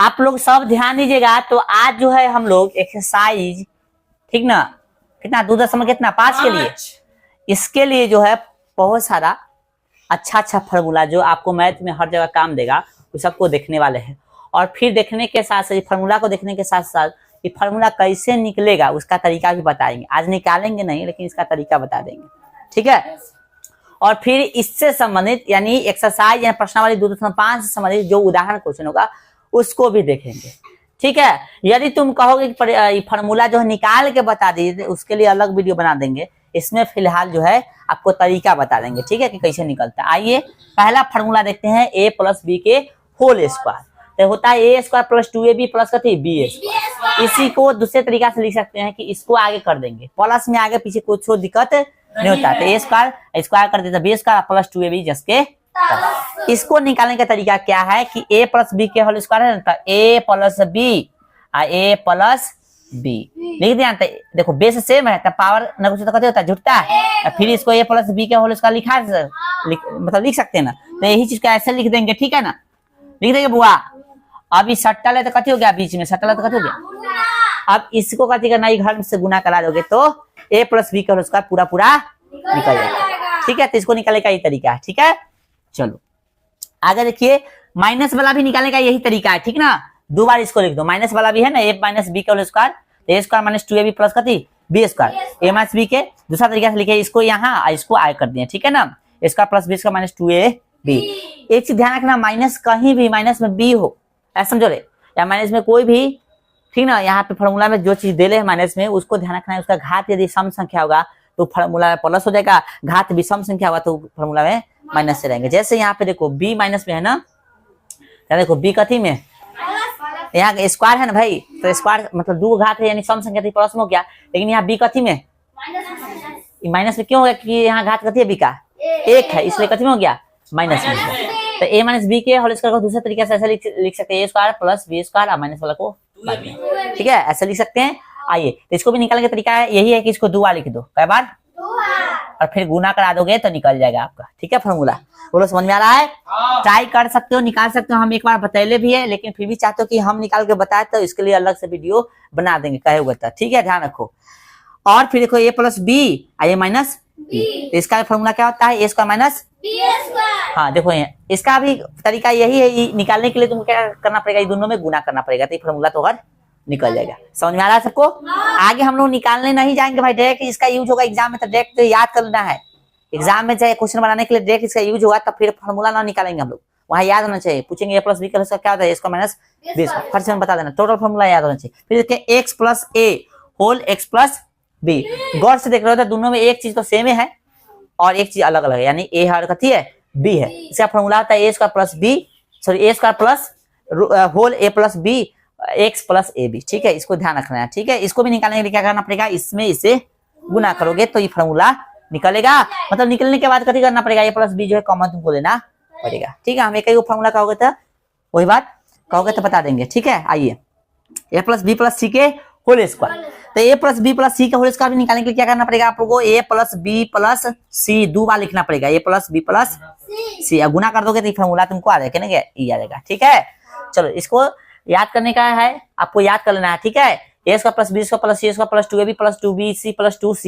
आप लोग सब ध्यान दीजिएगा। तो आज जो है हम लोग एक्सरसाइज, ठीक ना, कितना 2 कितना 5 के लिए, इसके लिए जो है बहुत सारा अच्छा फार्मूला जो आपको मैथ में हर जगह काम देगा वो सबको देखने वाले हैं। और फिर देखने के साथ साथ फार्मूला को देखने के साथ साथ ये फार्मूला कैसे निकलेगा उसका तरीका भी बताएंगे। आज निकालेंगे नहीं, लेकिन इसका तरीका बता देंगे, ठीक है। और फिर इससे संबंधित यानी एक्सरसाइज या प्रश्नावली 2.5 से संबंधित जो उदाहरण क्वेश्चन होगा उसको भी देखेंगे, ठीक है। यदि तुम कहोगे कि फार्मूला जो है निकाल के बता दीजिए, उसके लिए अलग वीडियो बना देंगे। इसमें फिलहाल जो है आपको तरीका बता देंगे, ठीक है, कि कैसे निकलता है। आइए पहला फार्मूला देखते हैं, a प्लस बी के होल स्क्वायर। तो होता है a square plus 2ab plus कथी b स्क्वायर। इसी को दूसरे तरीका से लिख सकते हैं कि इसको आगे कर देंगे, प्लस में आगे पीछे कुछ दिक्कत नहीं होता है। तो a स्क्वायर स्क्वायर कर देते b स्क्वायर प्लस 2ab जसके। इसको निकालने का तरीका क्या है कि a प्लस बी के होल स्क्वायर है ना, तो a plus B a plus B लिख दिया। देखो बेस सेम है तो पावर न कुछ तो कहते होता है जुटता है। फिर इसको a प्लस बी के होल स्क्वायर मतलब लिख सकते हैं ना। तो यही चीज का ऐसे लिख देंगे, ठीक है ना, लिख देंगे बुआ। अब इस सट्टल है तो कथी हो गया, बीच में सट्टल है तो कथी हो गया। अब इसको कथी करना, घर से गुना करा दोगे तो a प्लस बी का होल स्क्वायर पूरा पूरा निकल जाएगा, ठीक है। तो इसको निकालने का ये तरीका है, ठीक है। चलो आगे देखिए, माइनस वाला भी निकालने का यही तरीका है, ठीक ना। 2 बार इसको लिख दो, माइनस वाला भी है ना, a माइनस बी का whole square, a square minus 2ab plus कथी b square, a minus B के दूसरा तरीका से लिखे, इसको यहाँ इसको आगे कर दिया, ठीक है ना। a square plus b square minus 2ab। एक चीज ध्यान रखना, माइनस कहीं भी माइनस में b हो, ऐसा समझो रे, या माइनस में कोई भी, ठीक ना। यहाँ पे फॉर्मूला में जो चीज दे ले माइनस में, उसको ध्यान रखना है। उसका घात यदि सम संख्या होगा तो फॉर्मूला में प्लस हो जाएगा, घात भी सम संख्या होगा तो फॉर्मूला में माइनस से रहेंगे। जैसे यहाँ पे देखो b माइनस में है ना, देखो b कथी में, यहाँ स्क्वायर है ना भाई, तो स्क्वायर मतलब 2 घात है यानी सम संख्या थी, प्लस में हो गया। लेकिन यहाँ b कथी में, माइनस में क्यों हो गया, क्योंकि यहाँ घात कथी है b का 1 है, इसलिए कथी में हो गया माइनस में। तो a माइनस बी के होल स्क्वायर को दूसरे तरीके से ऐसे लिख सकते हैं, a square plus b square और माइनस वाला को, ठीक है, ऐसे लिख सकते हैं। आइए तो इसको भी निकालने का तरीका है यही है कि इसको 2 बार लिख दो, कई बार, और फिर गुना करा दोगे तो निकल जाएगा आपका, ठीक है। फॉर्मूला बोलो समझ में आ रहा है। ट्राई कर सकते हो, निकाल सकते हो, हम एक बार बतैले भी है, लेकिन फिर भी चाहते हो कि हम निकाल के बताए तो इसके लिए अलग से वीडियो बना देंगे, कहे हुए तो, ठीक है, ध्यान रखो। और फिर देखो a plus B a minus B, तो इसका फॉर्मूला क्या होता है, a square minus B square. हाँ देखो इसका भी तरीका यही है, निकालने के लिए तुमको क्या करना पड़ेगा, ये दोनों में गुना करना पड़ेगा, तो फॉर्मूला तो हर निकल जाएगा। समझ में आ रहा है सबको। आगे हम लोग निकालने नहीं जाएंगे भाई, डायरेक्ट इसका यूज होगा एग्जाम में, तो डायरेक्ट याद कर लेना है। एग्जाम में चाहे क्वेश्चन बनाने के लिए डायरेक्ट इसका यूज होगा, तब फिर फॉर्मूला ना निकालेंगे हम लोग, वहाँ याद होना चाहिए। पूछेंगे a प्लस बी का क्या होता है, इसका माइनस बी स्क्वायर, फर्स्ट में बता देना, टोटल फॉर्मूला याद होना चाहिए। फिर देखिए x plus a whole x plus B, गौर से देख रहे हो तो दोनों में एक चीज तो सेम है और एक चीज अलग अलग है, यानी a हर कथी है b है। इसका फॉर्मूला होता है a square plus b, sorry a square plus whole a plus b x plus A B, ठीक है। इसको ध्यान रखना है, ठीक है। इसको भी निकालने के लिए क्या करना पड़ेगा, इसमें इसे गुना करोगे तो ये फॉर्मूला निकलेगा। मतलब निकलने के बाद कथी करना पड़ेगा, a प्लस बी जो है कॉमन तुमको लेना पड़ेगा, ठीक है। हम एक ही फॉर्मूला कहोगे तो वही बात कहोगे तो बता देंगे, ठीक है। आइए a प्लस बी प्लस सी के होल स्क्वायर, तो a प्लस बी प्लस सी के होल स्क्वायर भी निकालने के लिए क्या करना पड़ेगा आप लोगों को, a प्लस बी प्लस सी 2 बार लिखना पड़ेगा, a प्लस बी प्लस सी। अब गुना कर दोगे तो फॉर्मूला तुमको आ जाएगा, ये आ जाएगा, ठीक है। चलो इसको याद करने का है, आपको याद कर लेना है, ठीक है। a square plus B square plus C square plus 2ab plus 2bc plus 2c,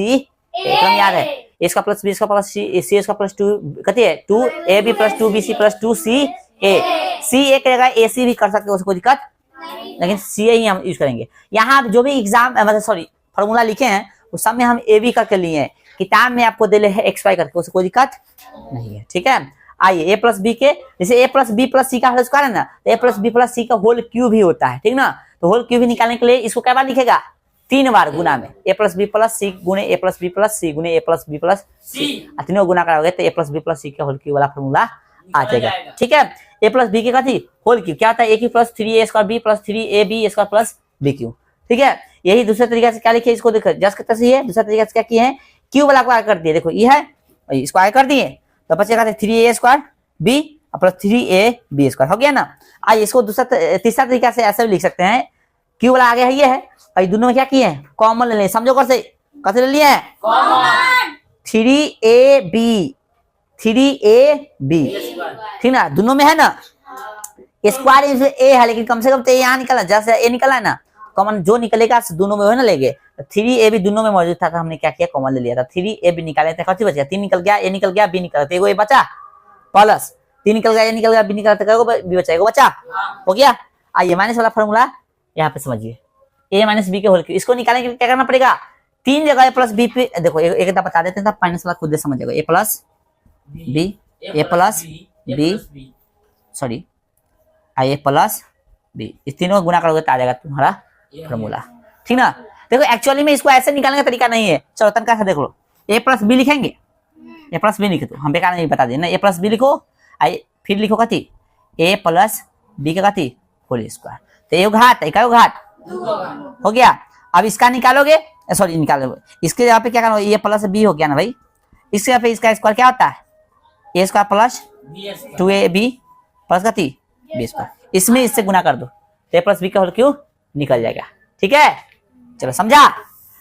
एकदम याद है। a square plus B square plus C square plus 2 कथी है 2ab plus 2bc plus 2ca। c एक जगह ac भी कर सकते हो, उसको दिक्कत, लेकिन ca ही हम यूज करेंगे। यहाँ जो भी एग्जाम मतलब सॉरी फॉर्मूला लिखे हैं उस सब में हम ab करके लिए हैं, किताब में आपको दे है xy करके, उसको कोई दिक्कत नहीं है, ठीक है। आइए a प्लस बी के, जैसे a प्लस बी प्लस सी का होल स्क्वायर है ना, तो a प्लस बी प्लस सी का होल क्यूब भी होता है, ठीक ना। तो होल क्यूब भी निकालने के लिए इसको क्या बार लिखेगा, 3 बार गुना में, a प्लस बी प्लस सी गुणे a प्लस बी प्लस सी गुणे a प्लस बी प्लस सी, तीनों गुना करोगे तो a प्लस बी प्लस सी का होल क्यूब वाला फॉर्मूला आ जाएगा, ठीक है। a प्लस बी के का थी होल क्यूब क्या होता है, a cube plus 3a square B plus 3ab square plus B cube, ठीक है। यही दूसरे तरीके से क्या लिखे, इसको देखो जस्ट कितना सही है, दूसरा तरीके से क्या किए हैं, क्यूब वाला को आगे कर दिए, देखो ये है इसको आगे कर दिए तो बचेगा 3a square B plus 3ab square, हो गया ना। आज इसको तीसरा तरीका से ऐसे भी लिख सकते हैं, क्यू वाला आगे है ये है, और दोनों में क्या किए हैं कॉमन ले लें, समझो कैसे कैसे ले लिए हैं कॉमन, 3ab 3ab, ठीक ना, दोनों में है ना। स्क्वायर ए है, लेकिन कम से कम तो यहाँ निकला, जैसे ए निकला है ना, कॉमन जो निकलेगा दोनों में हो ना लेंगे। तो 3a भी दोनों में मौजूद था, तो हमने क्या किया, कॉमन ले लिया था। 3a भी निकाले थे, कौन सी बच गया, 3 निकल गया, ए निकल गया, बी निकल गया, एगो ए बचा, प्लस 3 निकल गया, ए निकल गया, बी निकल गया, बी बचा, एगो बचा, हो गया। आइए माइनस वाला फॉर्मूला यहाँ पे समझिए, a माइनस बी के होल, इसको निकालने के लिए क्या करना पड़ेगा, 3 जगह ए प्लस बी पे देखो, एक बता देते हैं, माइनस वाला खुद समझ जाएगा, ए प्लस बी, ए प्लस बी, सॉरी ए प्लस बी, इस तीनों गुना करोगे तो आ जाएगा तुम्हारा फॉर्मूला, ठीक ना। देखो एक्चुअली में इसको ऐसे निकालने का तरीका नहीं है, चलो तनका से देख लो, ए प्लस बी लिखेंगे, ए प्लस बी लिखे तो हम बेकार नहीं बता देना, ए प्लस बी लिखो, आई फिर लिखो कथी, ए प्लस बी का कथी होल स्क्वायर, तो एक घात एक घात हो गया। अब इसका निकालोगे, सॉरी निकालोगे, इसके जगह पे क्या करना, ए प्लस बी हो गया ना भाई, इसके जगह पे इसका स्क्वायर क्या होता है, ए स्क्वायर प्लस 2ab प्लस कथी बी स्क्वायर, इसमें इससे गुना कर दो, ए प्लस बी का होल क्यों निकल जाएगा, ठीक है। चलो समझा,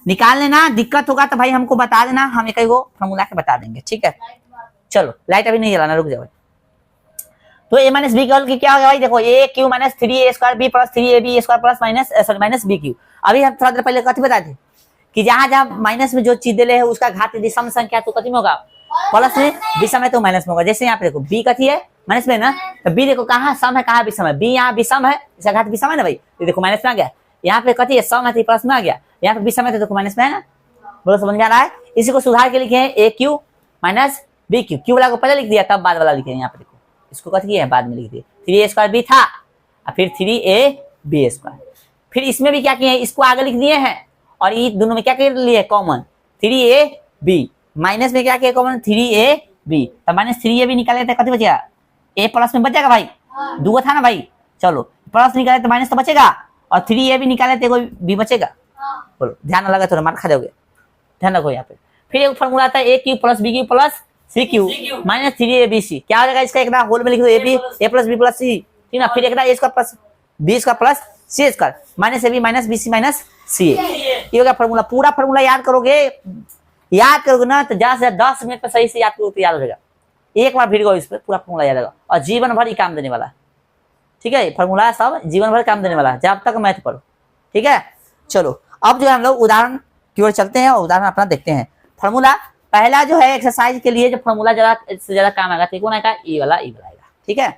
निकाल लेना, दिक्कत होगा तो भाई हमको बता देना, हम एक फॉर्मूला के बता देंगे, ठीक है। चलो लाइट अभी नहीं जलाना, रुक जाओ। तो a माइनस बी का होल क्या हो गया भाई, देखो A cube minus 3a square B plus 3ab square plus minus sorry minus B cube. अभी हम थोड़ा देर पहले कथी बताए थे कि जहां जहां माइनस में जो चीज दे है उसका घात यदि सम संख्या तो कथी में होगा, प्लस में, विषम है तो माइनस में होगा। जैसे यहाँ पे देखो बी कथी है, माइनस में ना, तो बी देखो कहाँ सम है कहाँ विषम है, बी यहाँ विषम है, इसका घात विषम है ना भाई, तो देखो माइनस में आ गया, यहाँ पे कथी है सम है तो प्लस में आ गया, यहाँ पे विषम है तो देखो माइनस में है ना, बोलो समझ में आ रहा है। इसी को सुधार के लिखे हैं A cube minus B cube, cube वाला को पहले लिख दिया तब बाद वाला लिखे, यहाँ पे देखो इसको कथी किया है बाद में लिख दिया, 3a स्क्वायर बी था और फिर 3a बी स्क्वायर, फिर इसमें भी क्या किए हैं, इसको आगे लिख दिए हैं और ये दोनों में क्या कर लिए कॉमन 3a बी, माइनस में क्या किया कॉमन 3a बी, तो माइनस 3a बी निकाले थे कथी बचेगा, a प्लस में बच जाएगा भाई, दूगो था ना भाई, चलो प्लस निकाले तो माइनस तो बचेगा और 3a भी निकाले तो बी बचेगा, बोलो ध्यान लगा थोड़ा मार खा जाओगे, ध्यान रखो यहाँ पे। फिर एक फॉर्मूला आता है A cube plus B cube plus C cube minus 3abc, क्या हो जाएगा इसका, एक होल में लिख दो A plus B plus C, ठीक ना, फिर एक A square plus B square plus C square minus A B minus B C minus C A, ये हो गया फॉर्मूला। पूरा फॉर्मूला याद करोगे ना तो ज्यादा से 10 मिनट में सही से याद करो तो याद हो जाएगा, एक बार भिड़ इस पर पूरा फॉर्मूला याद होगा और जीवन भर ही काम देने वाला, ठीक है। फॉर्मूला सब जीवन भर काम देने वाला है जब तक मैथ पढ़ो, ठीक है। चलो अब जो है हम लोग उदाहरण की ओर चलते हैं और उदाहरण अपना देखते हैं। फॉर्मूला पहला जो है एक्सरसाइज के लिए जो फॉर्मूला ज्यादा से ज्यादा काम आएगा, ठीक है, ई वाला आएगा, ठीक है।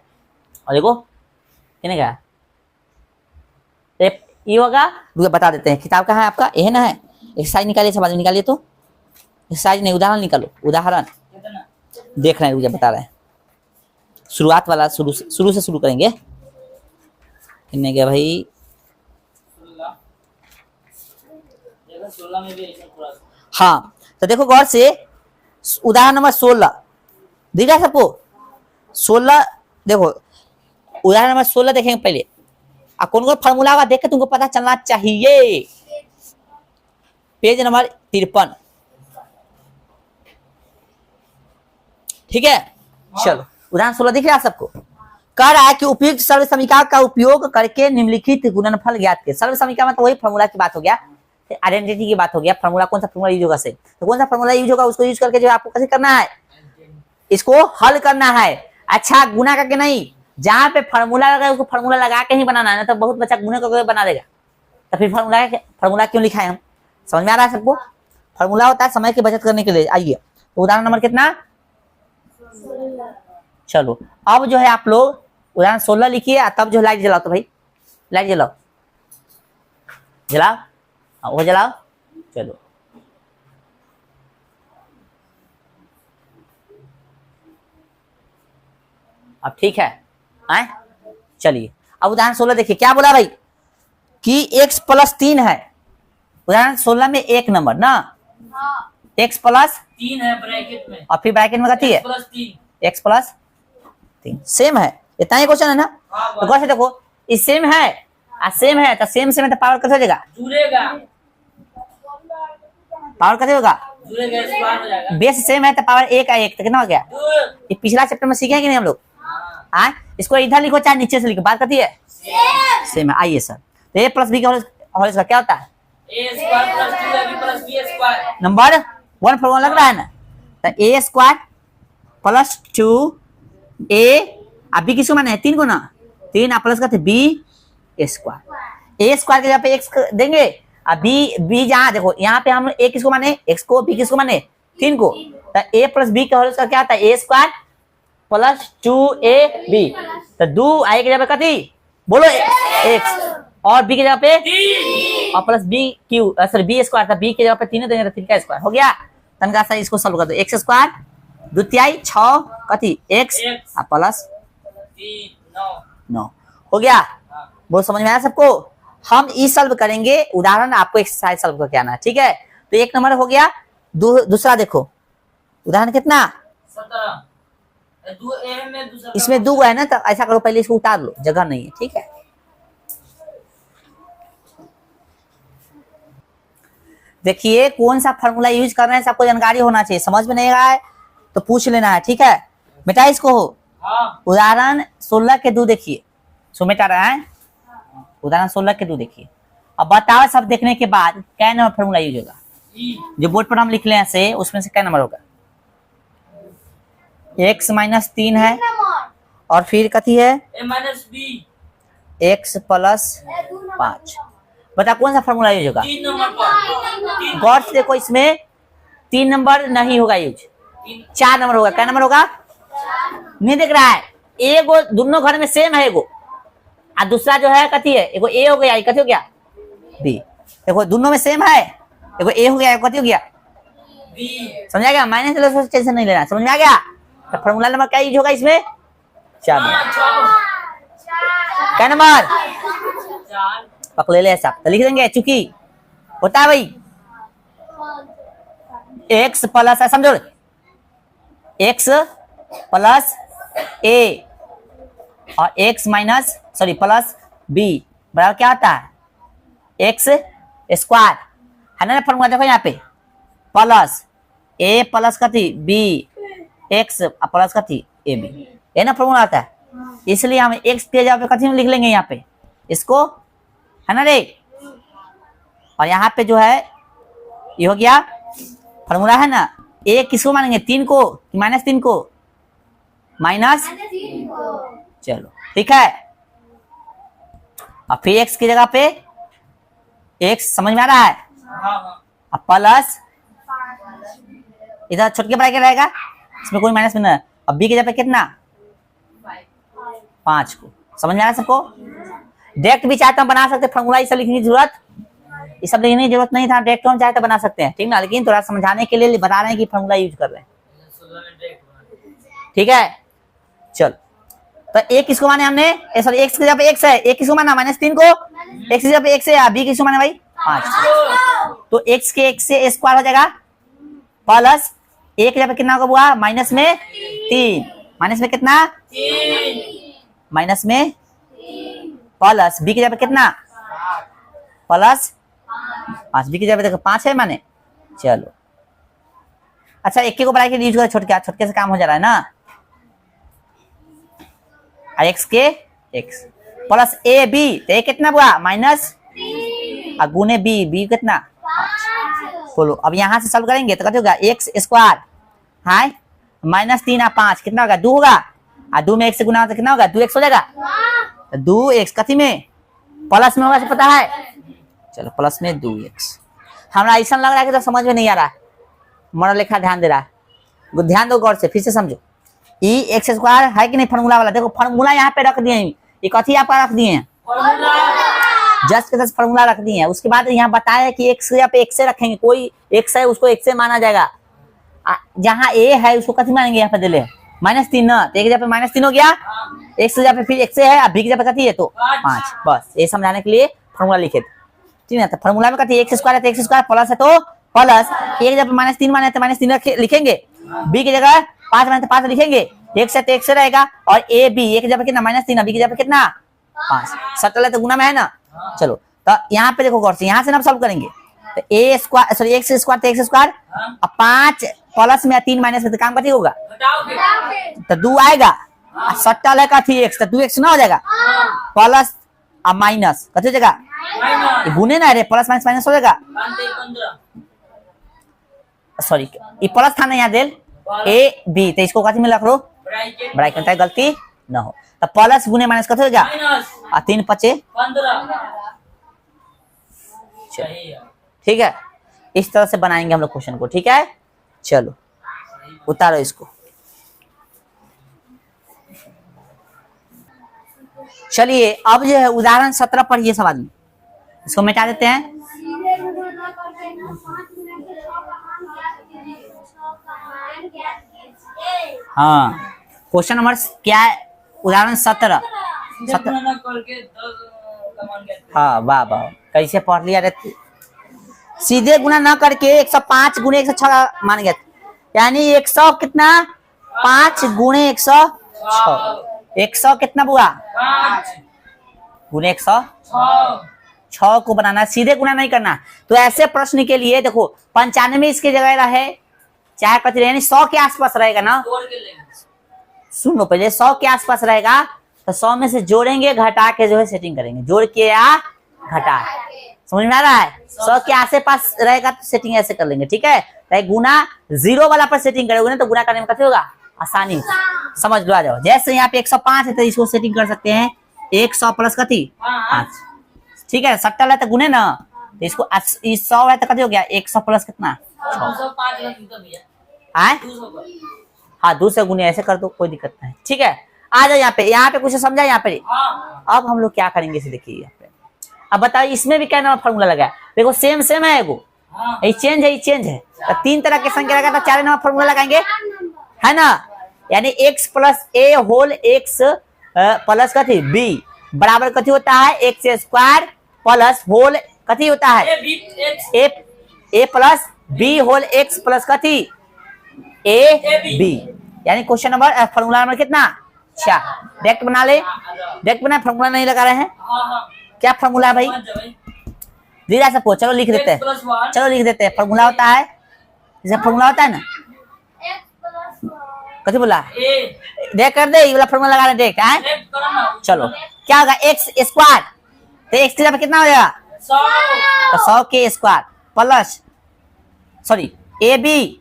और देखो कितने का ई होगा, बता देते हैं, किताब कहाँ है आपका, यह ना है, एक्सरसाइज निकालिए, सब आदमी निकालिए, तो एक्सरसाइज नहीं उदाहरण निकालो, उदाहरण देख रहे हैं, मुझे बता रहे हैं, शुरुआत वाला शुरू से शुरू करेंगे, कितने गया भाई, हाँ तो देखो गौर से, उदाहरण नंबर 16 दिख रहा है सबको, 16 देखो, उदाहरण नंबर 16 देखेंगे पहले, कौन कौन फॉर्मूला होगा देख के तुमको पता चलना चाहिए, पेज नंबर 53, ठीक है। चलो उदाहरण 16 दिख रहा है सबको, कह रहा है कि उपयुक्त सर्व समीकरण का उपयोग करके निम्नलिखित गुणनफल ज्ञात के, सर्व समीकरण मतलब वही फॉर्मूला की बात हो गया, आइडेंटिटी की बात हो गया, फॉर्मूला कौन सा फॉर्मूला यूज होगा से, तो कौन सा फॉर्मूला यूज होगा उसको यूज करके जो आपको कैसे करना है, इसको हल करना है, अच्छा गुना करके नहीं, जहां पे फॉर्मूला लगा उसको फॉर्मूला लगा के ही बनाना है, ना तो बहुत बच्चा गुना करके बना देगा, तो फिर फॉर्मूला क्यों लिखा है, हम समझ में आ रहा है सबको, फॉर्मूला होता है समय की बचत करने के लिए। आइए तो उदाहरण नंबर कितना, चलो अब जो है आप लोग उदाहरण 16 लिखिए, तब जो लाइट जलाओ, तो भाई लाइट जलाओ, वो जलाओ, चलो अब ठीक है, चलिए अब उदाहरण 16 देखिए क्या बोला भाई कि x प्लस 3 है, उदाहरण 16 में एक नंबर ना, x प्लस 3 है ब्रैकेट में, और फिर ब्रैकेट में कथी है x प्लस 3, सेम है, इतना ही क्वेश्चन है ना, तो गौर से देखो इस सेम है, सेम है तो सेम से पावर कैसे हो जाएगा, पावर कैसे होगा, बेस सेम है तो पावर एक है, एक तो कितना हो गया, ये पिछला चैप्टर में सीखे कि नहीं हम लोग, इसको इधर लिखो चाहे नीचे से लिखो, बात करती है सेम है। आइए सर, तो ए प्लस बी का होल स्क्वायर क्या होता है, नंबर 1 फॉर्मूला लग रहा है ना, तो ए स्क्वायर प्लस 2 ए, अब बी किसको माने 3 को ना, 3 प्लस का बी स्क्वायर, ए स्क्वायर के जगह पे एक्स देंगे। अब बी जहाँ देखो यहाँ पे हम ए किसको माने, एक्स को, बी किसको माने 3 को, तो ए प्लस बी का होल स्क्वायर क्या आता है, ए स्क्वायर प्लस 2ab, तो 2 आई की जगह पे कथी बोलो एक्स, और बी की जगह पे और plus B Q sorry B square था, बी की जगह पे 3 देंगे तो 3 का स्क्वायर हो गया। तनका सा इसको सॉल्व कर दो, एक्स स्क्वायर द्वितीय 6 कथी एक्स प्लस 9 हो गया। वो समझ में आया सबको। हम ई सॉल्व करेंगे उदाहरण, आपको एक्सरसाइज सॉल्व करके आना है, ठीक है। तो 1 नंबर हो गया। दूसरा देखो उदाहरण कितना 17, इसमें 2 है ना, तो ऐसा करो पहले इसको उतार लो, जगह नहीं है, ठीक है। देखिए कौन सा फॉर्मूला यूज कर रहे हैं सबको जानकारी होना चाहिए, समझ में नहीं आया है तो पूछ लेना है, ठीक है बेटा। इसको हो उदाहरण 16 के 2 देखिए, सुमित आ रहा है उदाहरण 16 के 2 देखिए। अब बताओ सब देखने के बाद क्या नंबर फॉर्मूला यूज होगा, जो बोर्ड पर हम लिख ले ऐसे उसमें से क्या नंबर होगा, x माइनस 3 है और फिर कथी है x प्लस 5। बता कौन सा फॉर्मूला यूज होगा, 3 नंबर पर गौर से देखो इसमें 3 नंबर नहीं होगा यूज, 4 नंबर होगा। क्या नंबर होगा, नहीं दिख रहा है, एगो दोनों घर में सेम है एगो, और दूसरा जो है कथी है, एगो ए हो गया, कथी हो गया बी। देखो दोनों में सेम है, एगो ए हो गया, कथी हो गया बी। समझा गया, माइनस टेंशन नहीं लेना, समझ में आ गया। तो फॉर्मूला नंबर क्या यूज होगा इसमें 4 क्या नंबर 4 पकड़ ले ऐसा तो लिख देंगे, चूंकि होता है भाई एक्स प्लस है, समझो एक्स प्लस ए और X minus sorry plus B बराबर क्या होता है एक्स स्क्वायर, है ना फॉर्मूला देखो यहाँ पे प्लस ए प्लस कथी बी एक्स प्लस कथी ए बी, ये ना फॉर्मूला आता है। इसलिए हम एक्स के जगह पे कथी में लिख लेंगे यहाँ पे इसको, है ना रे। और यहाँ पे जो है ये हो गया फॉर्मूला है ना, ए किसको मानेंगे 3 को माइनस 3 को, माइनस चलो ठीक है। और फिर एक्स की जगह पे एक्स समझ में आ रहा है, और प्लस इधर छोटे बड़ा क्या रहेगा, इसमें कोई माइनस में ना, अब बी की जगह पे कितना 5 को, समझ में आ रहा है सबको। डायरेक्ट भी चाहते हम बना सकते हैं फॉर्मूला, ये सब लिखने की जरूरत, ये सब लिखने की जरूरत नहीं था, डायरेक्ट हम चाहते बना सकते हैं, ठीक ना। लेकिन थोड़ा समझाने के लिए बता रहे हैं कि फॉर्मूला यूज कर रहे हैं, ठीक है। चल तो ए किसको माने हमने, सॉरी एक्स की जगह पे एक्स है, ए किसको माना -3 को, एक्स की जगह पे एक्स है, बी किसको माना भाई 5, तो एक्स के एक्स से स्क्वायर हो जाएगा प्लस ए की जगह पे कितना होगा माइनस में 3, माइनस में कितना माइनस में प्लस बी की जगह पे कितना प्लस 5, बी की जगह पे देखो 5 है माने। चलो अच्छा एक को बढ़ा के यूज करो, छोटके से काम हो जा रहा है ना। एक्स के एक्स प्लस ए बी, तो ए कितना हुआ माइनस और गुने बी, बी कितना 5। बोलो अब यहाँ से सॉल्व करेंगे तो क्या होगा एक्स स्क्वायर है -3 और 5 कितना होगा 2 होगा, और 2 में एक्स से गुना तो कितना होगा 2x हो जाएगा, तो 2x कथी में प्लस में होगा, पता है। चलो प्लस में 2x, हमारा ऐसा लग रहा है कि तो समझ में नहीं आ रहा है, मरा लेखा ध्यान दे रहा है, ध्यान दो गौर से, फिर से समझो। ई एक्स स्क्वायर है कि नहीं फॉर्मूला वाला, देखो फॉर्मूला यहाँ पे रख दिए हैं, ये कथी आपका रख दिए हैं जस्ट के जस्ट फॉर्मूला रख दिए हैं। उसके बाद यहाँ बताया कि एक्स यहाँ पे एक्स से रखेंगे, कोई एक्स है उसको एक्स से माना जाएगा, जहाँ ए है उसको कथी मानेंगे यहाँ पे दिले -3 ना, तो एक जगह पे -3 हो गया, एक्स की जगह पे फिर एक्स से है, बी की जगह पे कथी है तो 5, बस ये समझाने के लिए फॉर्मूला लिखे थे, ठीक है। तो फॉर्मूला में कथी एक्स स्क्वायर है तो एक्स स्क्वायर प्लस है तो प्लस, एक जगह पे -3 माने तो -3 लिखेंगे, बी की जगह 5 माने तो 5 लिखेंगे, एक्स है तो एक्स रहेगा, और ए बी एक जगह पे कितना -3, बी की जगह पे कितना 5, सटल है तो गुना में है ना। चलो तो यहाँ पे देखो गौर से, यहाँ से ना सॉल्व करेंगे तो ए स्क्वायर सॉरी एक्स स्क्वायर तो एक्स स्क्वायर, अब 5 प्लस में 3 माइनस में तो काम कथी होगा तो 2 आएगा, सटल है कथी एक्स तो 2x ना हो जाएगा, प्लस अब माइनस कथी हो जाएगा गुने ना रे, प्लस माइनस माइनस हो जाएगा, सॉरी ये प्लस था ना यहाँ दिल ए बी, तो इसको कथी में रख लो ब्रैकेट, गलती ना हो। तो प्लस गुने माइनस कत हो गया माइनस और 3 पचे 15 सही है। ठीक है। इस तरह से बनाएंगे हम लोग क्वेश्चन को, ठीक है। चलो उतारो इसको। चलिए अब जो है उदाहरण 17 पढ़िए सब आदमी, इसको मिटा देते हैं। हाँ क्वेश्चन नंबर क्या है, उदाहरण 17। सीधे गुणा करके 10 का मान ज्ञात कीजिए। हाँ वाह वाह, कैसे पढ़ लिया रे तू। सीधे गुना ना करके 105 गुणे 106 मान गया, यानी 100 कितना 5 गुणे 106, 100 कितना बुआ 5 गुणे 106 6 को बनाना, सीधे गुना नहीं करना। तो ऐसे प्रश्न के लिए देखो 95 इसकी जगह रहे, चाहे कति रहे, यानी 100 के आसपास रहेगा ना। जोड़ के लेंगे। सुन लो पहले, 100 के आसपास रहेगा तो 100 में से जोड़ेंगे, घटा के जो है सेटिंग करेंगे, जोड़ के या घटा, समझ में आ रहा है। 100 के आसे पास रहेगा तो सेटिंग ऐसे कर लेंगे, ठीक है। तो गुना 0 वाला पर सेटिंग करोगे ना तो गुना करने में कैसे होगा, आसानी समझ लो। आ जाओ, जैसे यहाँ पे 105 है तो इसको सेटिंग कर सकते हैं 100 प्लस कति 5, ठीक है। 70 है तो गुने ना, तो इसको 100 है तो कति हो गया 100 प्लस कितना 6, 205 लग तो भैया आए 200 पर। हाँ 2 से गुने ऐसे कर दो, कोई दिक्कत नहीं, ठीक है। आ जाओ यहाँ पे कुछ समझा यहाँ पे। हाँ अब हम लोग क्या करेंगे इसे देखिए यहाँ पे। अब बताओ इसमें भी क्या नाम फॉर्मूला लगा है, देखो सेम सेम है, एगो हाँ ये चेंज है, ये चेंज है, तो 3 तरह के संख्या लगा तो 4 नंबर फॉर्मूला लगाएंगे, है ना। यानी x प्लस ए होल x प्लस कथी b बराबर कथी होता है एक्स स्क्वायर प्लस होल कथी होता है A B X A plus B whole x plus कथी ए बी। यानी क्वेश्चन नंबर फॉर्मूला नंबर कितना 4। डायरेक्ट बना ले, डायरेक्ट बना, फॉर्मूला नहीं लगा रहे हैं। हाँ हाँ क्या फॉर्मूला है भाई, धीरे से चलो लिख देते हैं, +1 चलो लिख देते हैं। फॉर्मूला होता है, जैसे फॉर्मूला होता है ना, कथी बोला ए देख कर दे, ये वाला फॉर्मूला लगा दे, क्या है। एक करो ना। चलो क्या होगा एक्स स्क्वायर, तो एक्स की जगह पे कितना हो जाएगा 100 तो 100 के square plus sorry A B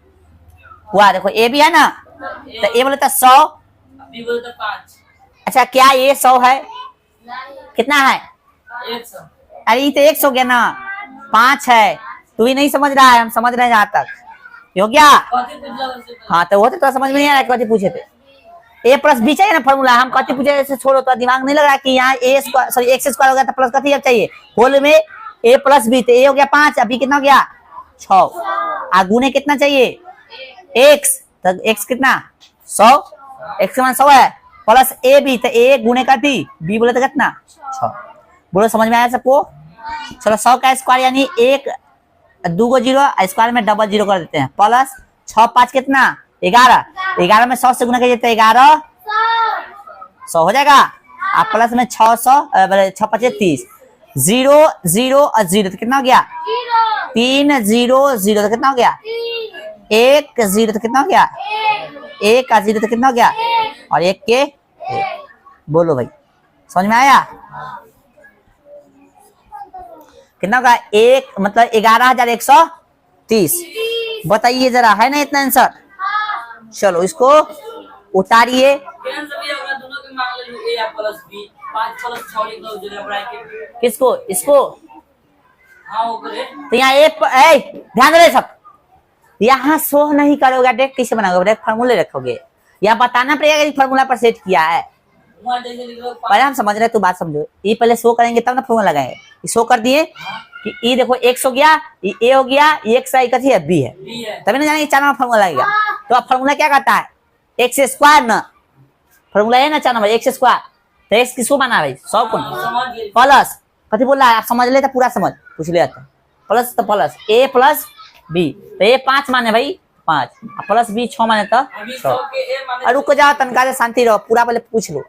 हुआ, देखो ए बी है ना, तो ए बोले तो 100, बी बोलते 5 अच्छा क्या ये 100 है, कितना है 100 अरे ये तो 100 हो गया ना, 5 है, तू ही नहीं समझ रहा है, हम समझ रहे हैं जहां तक, ये हो गया। कथी पूछला वैसे हाँ तो वो तो समझ में नहीं आ रहा, कथी पूछे थे, ए प्लस बी चाहिए ना फॉर्मूला, हम कथी पूछे ऐसे छोड़ो, तो दिमाग नहीं लग रहा कि यहाँ ए स्क्वायर सॉरी एक्स स्क्वायर हो गया तो प्लस कथी अब चाहिए होल में ए प्लस बी, तो ए हो गया 5, अभी कितना हो गया 6, आगुने कितना चाहिए एक्स, तो एक्स कितना 100, एक्स के मान 100 है, प्लस ए बी, तो ए गुने का थी बी बोले तो कितना 6। बोलो समझ में आया सबको। चलो 100 का स्क्वायर यानी 1 2 को 0 स्क्वायर में डबल 0 कर देते हैं, प्लस 6 5 कितना 11, 11 में 100 से गुना कीजिए तो 11 100 हो जाएगा, आप प्लस में 600 6 5 30, 0 0 और 0 तो कितना हो गया 3 0 0 तो कितना हो गया 1 0 तो कितना हो गया 1 का 0 तो कितना हो गया और 1 के 1। बोलो भाई समझ में आया, कितना होगा 1 मतलब 11,130, बताइए जरा, है ना इतना आंसर। चलो इसको उतारिए, कैंसिल भी होगा, दोनों के मान ले ए प्लस बी 5 प्लस 6 लिख दो जरा ब्रैकेट किसको इसको, हाँ वो करे तो यहाँ ध्यान दे सब, यहाँ शो नहीं करोगे डायरेक्ट कैसे बनाओगे, डायरेक्ट फार्मूले रखोगे, यहाँ बताना पड़ेगा कि फार्मूला पर सेट किया है। वहां जैसे लिख लो पहले हम समझ रहे तू बात समझो, ये पहले शो करेंगे तब ना फार्मूला लगाएंगे, ये शो कर दिए कि ये देखो x हो गया, ये a हो गया, ये x है कथी है b है, बी है तभी ना जानेंगे 4 नंबर फार्मूला लगेगा। तो अब फार्मूला क्या कहता है एक्स स्क्वायर ना, फार्मूला है ना 4 नंबर एक्स स्क्वायर, तो एक्स किसको बना भाई 100 को समझ गए प्लस कथी बोल रहा है, आप समझ ले तो पूरा समझ पूछ ले आता प्लस, तो प्लस a प्लस b, तो a 5 माने भाई 5 प्लस b 6 माने तो अभी 6। 100 के ए माने और रुको जाओ तनका से शांति रहो, पूरा पहले पूछ लो।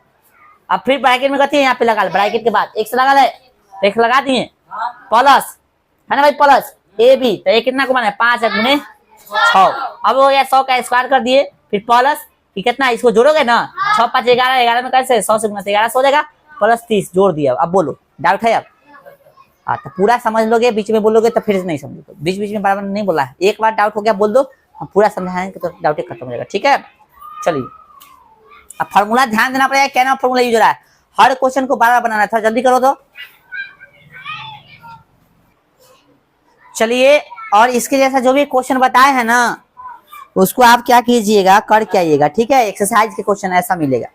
अब फिर ब्रैकेट में कथी है यहाँ पे लगा, ब्रैकेट के बाद x लगा ले, x लगा दिए हाँ प्लस है ना भाई, प्लस ए बी, तो ये कितना को माने 5 गुने 6, अब हो गया 100 का स्क्वायर कर दिए, फिर प्लस कि कितना इसको जोड़ोगे ना 6 5 11, 11 में कैसे 100 से गुना 11 हो जाएगा, प्लस 30 जोड़ दिया। अब बोलो डाउट है अब, हाँ तो पूरा समझ लोगे, बीच में बोलोगे तो फिर नहीं समझोगे, बीच बीच में बार बार नहीं बोला है, एक बार डाउट हो गया बोल दो, हम पूरा समझाएंगे तो डाउट खत्म हो जाएगा, ठीक है। चलिए अब फॉर्मूला ध्यान देना पड़ेगा, क्या नाम फॉर्मूला यूज हो रहा है। हर क्वेश्चन को बार बार बनाना था, जल्दी करो तो। चलिए, और इसके जैसा जो भी क्वेश्चन बताए हैं ना, उसको आप क्या कीजिएगा, करके आइएगा, ठीक है। एक्सरसाइज के क्वेश्चन ऐसा मिलेगा,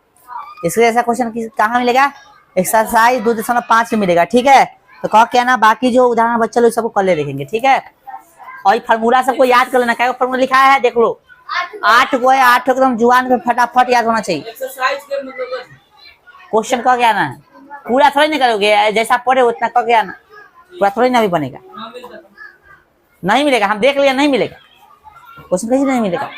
इसके जैसा क्वेश्चन कहाँ मिलेगा, एक्सरसाइज 2.5 में मिलेगा, ठीक है। तो कह क्या ना, बाकी जो उदाहरण बच्चा लोग सबको कल ले देखेंगे, ठीक है। और फार्मूला सबको याद कर लेना, क्या फार्मूला लिखा है देख लो, 8 को है, 8 एकदम जुबान पे फटाफट याद होना चाहिए। एक्सरसाइज के मतलब क्वेश्चन कह के आना है, पूरा थोड़ी नहीं करोगे, जैसा पढ़े उतना कह के आना, पूरा थोड़ी ना भी बनेगा, नाम मिलता था। नहीं मिलेगा, हम देख लिया नहीं मिलेगा, क्वेश्चन कैसे नहीं मिलेगा।